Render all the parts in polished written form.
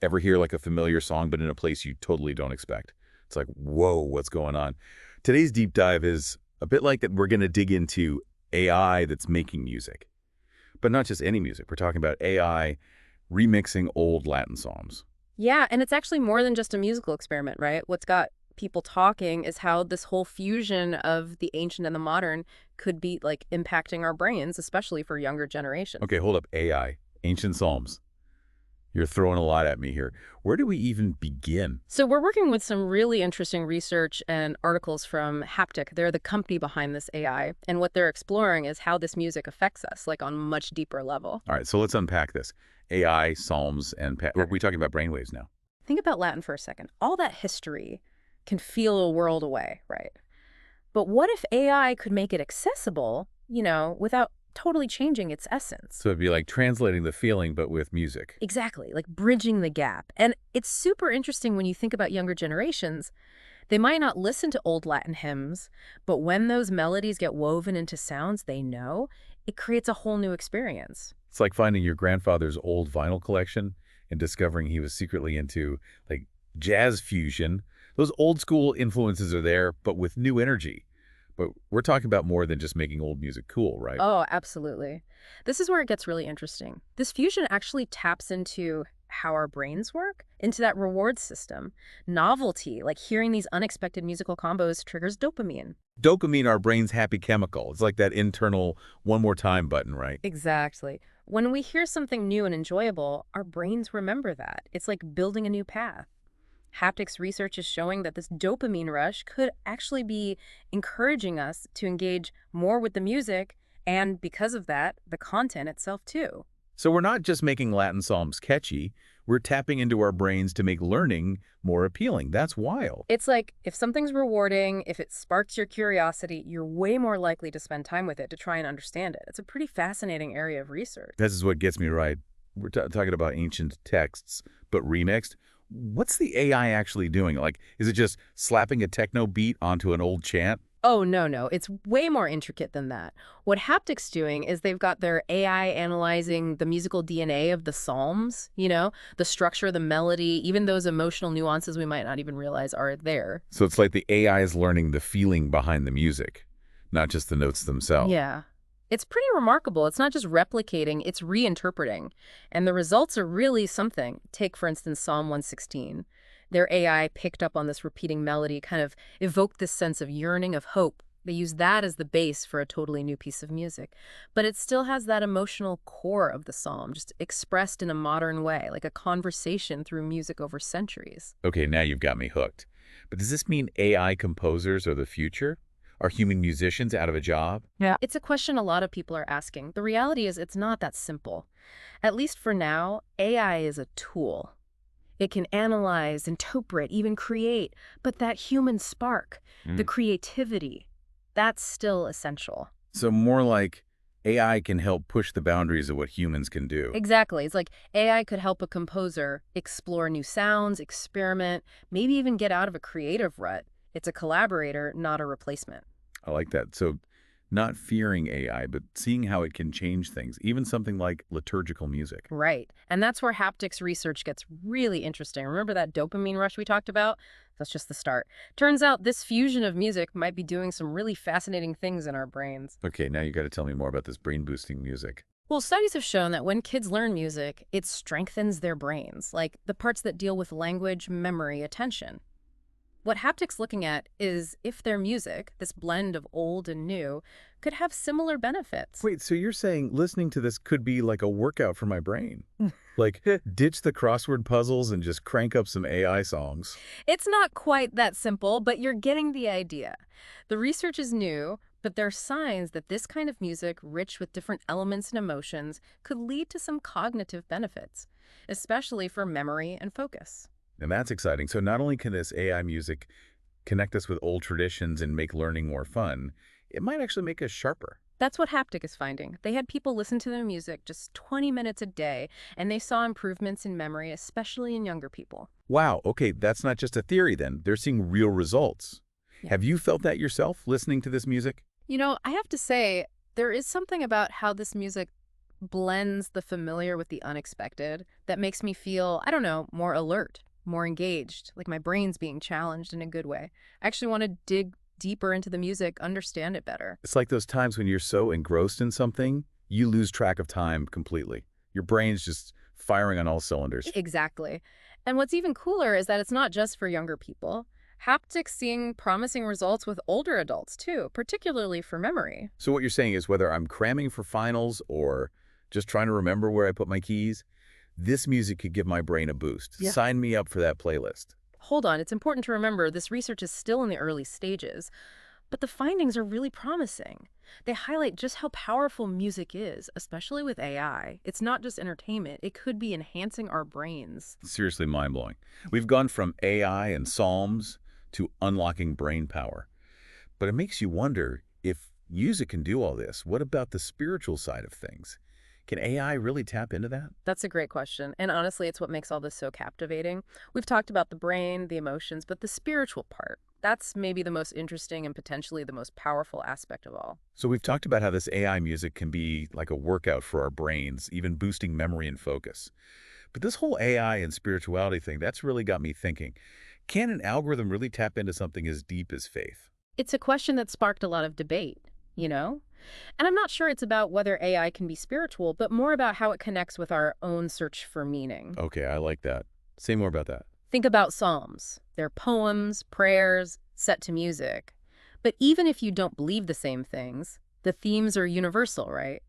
Ever hear like a familiar song, but in a place you totally don't expect? It's like, whoa, what's going on? Today's deep dive is a bit like that. We're going to dig into AI that's making music, but not just any music. We're talking about AI remixing old Latin psalms. Yeah, and it's actually more than just a musical experiment, right? What's got people talking is how this whole fusion of the ancient and the modern could be like impacting our brains, especially for younger generations. Okay, hold up. AI, ancient psalms. You're throwing a lot at me here. Where do we even begin? So we're working with some really interesting research and articles from Haptic. They're the company behind this AI, and what they're exploring is how this music affects us, like on a much deeper level. All right, so let's unpack this. AI, psalms, and are we talking about brainwaves now? Think about Latin for a second. All that history can feel a world away, right? But what if AI could make it accessible, without totally changing its essence? So it'd be like translating the feeling, but with music. Exactly, like bridging the gap. And it's super interesting when you think about younger generations. They might not listen to old Latin hymns, but when those melodies get woven into sounds they know, it creates a whole new experience. It's like finding your grandfather's old vinyl collection and discovering he was secretly into like jazz fusion. Those old school influences are there, but with new energy. But we're talking about more than just making old music cool, right? Oh, absolutely. This is where it gets really interesting. This fusion actually taps into how our brains work, into that reward system. Novelty, like hearing these unexpected musical combos, triggers dopamine. Dopamine, our brain's happy chemical. It's like that internal one more time button, right? Exactly. When we hear something new and enjoyable, our brains remember that. It's like building a new path. Haptics research is showing that this dopamine rush could actually be encouraging us to engage more with the music, and because of that, the content itself too. So we're not just making Latin psalms catchy, we're tapping into our brains to make learning more appealing. That's wild. It's like if something's rewarding, if it sparks your curiosity, you're way more likely to spend time with it to try and understand it. It's a pretty fascinating area of research. This is what gets me right. We're talking about ancient texts, but remixed. What's the AI actually doing? Like, is it just slapping a techno beat onto an old chant? Oh, no, no. It's way more intricate than that. What Haptic's doing is they've got their AI analyzing the musical DNA of the Psalms, the structure, the melody, even those emotional nuances we might not even realize are there. So it's like the AI is learning the feeling behind the music, not just the notes themselves. Yeah. It's pretty remarkable. It's not just replicating, it's reinterpreting. And the results are really something. Take, for instance, Psalm 116. Their AI picked up on this repeating melody, kind of evoked this sense of yearning, of hope. They use that as the base for a totally new piece of music. But it still has that emotional core of the psalm, just expressed in a modern way, like a conversation through music over centuries. Okay, now you've got me hooked. But does this mean AI composers are the future? Are human musicians out of a job? Yeah. It's a question a lot of people are asking. The reality is it's not that simple. At least for now, AI is a tool. It can analyze, interpret, even create, but that human spark, the creativity, that's still essential. So more like AI can help push the boundaries of what humans can do. Exactly. It's like AI could help a composer explore new sounds, experiment, maybe even get out of a creative rut. It's a collaborator, not a replacement. I like that. So not fearing AI, but seeing how it can change things, even something like liturgical music. Right. And that's where haptics research gets really interesting. Remember that dopamine rush we talked about? That's just the start. Turns out this fusion of music might be doing some really fascinating things in our brains. Okay, now you got to tell me more about this brain-boosting music. Well, studies have shown that when kids learn music, it strengthens their brains, like the parts that deal with language, memory, attention. What Haptic's looking at is if their music, this blend of old and new, could have similar benefits. Wait, so you're saying listening to this could be like a workout for my brain? Like, ditch the crossword puzzles and just crank up some AI songs? It's not quite that simple, but you're getting the idea. The research is new, but there are signs that this kind of music, rich with different elements and emotions, could lead to some cognitive benefits, especially for memory and focus. And that's exciting. So not only can this AI music connect us with old traditions and make learning more fun, it might actually make us sharper. That's what Haptic is finding. They had people listen to their music just 20 minutes a day, and they saw improvements in memory, especially in younger people. Wow, okay, that's not just a theory then. They're seeing real results. Yeah. Have you felt that yourself, listening to this music? I have to say, there is something about how this music blends the familiar with the unexpected that makes me feel, I don't know, more alert, more engaged, like my brain's being challenged in a good way. I actually want to dig deeper into the music, understand it better. It's like those times when you're so engrossed in something, you lose track of time completely. Your brain's just firing on all cylinders. Exactly. And what's even cooler is that it's not just for younger people. Haptics seeing promising results with older adults too, particularly for memory. So what you're saying is whether I'm cramming for finals or just trying to remember where I put my keys, this music could give my brain a boost. Yeah. Sign me up for that playlist. Hold on, it's important to remember this research is still in the early stages, but the findings are really promising. They highlight just how powerful music is, especially with AI. It's not just entertainment, it could be enhancing our brains. Seriously mind-blowing. We've gone from AI and Psalms to unlocking brain power. But it makes you wonder, if music can do all this, what about the spiritual side of things? Can AI really tap into that? That's a great question. And honestly, it's what makes all this so captivating. We've talked about the brain, the emotions, but the spiritual part, that's maybe the most interesting and potentially the most powerful aspect of all. So we've talked about how this AI music can be like a workout for our brains, even boosting memory and focus. But this whole AI and spirituality thing, that's really got me thinking. Can an algorithm really tap into something as deep as faith? It's a question that sparked a lot of debate, you know? And I'm not sure it's about whether AI can be spiritual, but more about how it connects with our own search for meaning. Okay, I like that. Say more about that. Think about Psalms. They're poems, prayers, set to music. But even if you don't believe the same things, the themes are universal, right?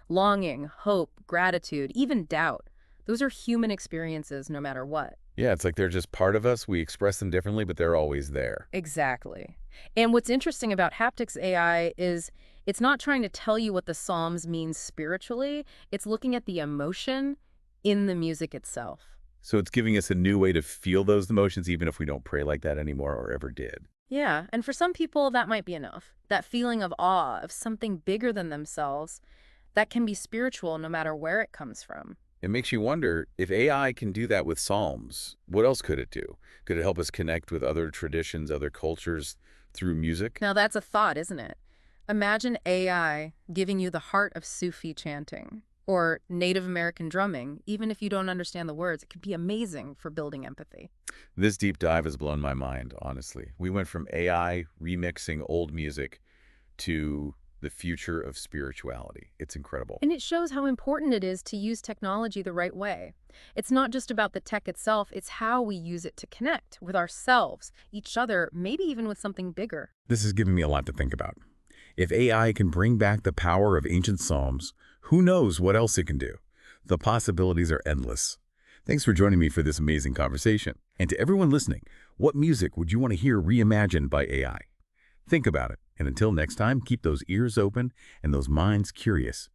Longing, hope, gratitude, even doubt. Those are human experiences no matter what. Yeah, it's like they're just part of us. We express them differently, but they're always there. Exactly. And what's interesting about haptics AI is it's not trying to tell you what the Psalms means spiritually. It's looking at the emotion in the music itself. So it's giving us a new way to feel those emotions, even if we don't pray like that anymore or ever did. Yeah, and for some people, that might be enough. That feeling of awe, of something bigger than themselves, that can be spiritual no matter where it comes from. It makes you wonder, if AI can do that with Psalms, what else could it do? Could it help us connect with other traditions, other cultures through music? Now, that's a thought, isn't it? Imagine AI giving you the heart of Sufi chanting or Native American drumming. Even if you don't understand the words, it could be amazing for building empathy. This deep dive has blown my mind, honestly. We went from AI remixing old music to the future of spirituality. It's incredible. And it shows how important it is to use technology the right way. It's not just about the tech itself, it's how we use it to connect with ourselves, each other, maybe even with something bigger. This has given me a lot to think about. If AI can bring back the power of ancient psalms, who knows what else it can do? The possibilities are endless. Thanks for joining me for this amazing conversation. And to everyone listening, what music would you want to hear reimagined by AI? Think about it. And until next time, keep those ears open and those minds curious.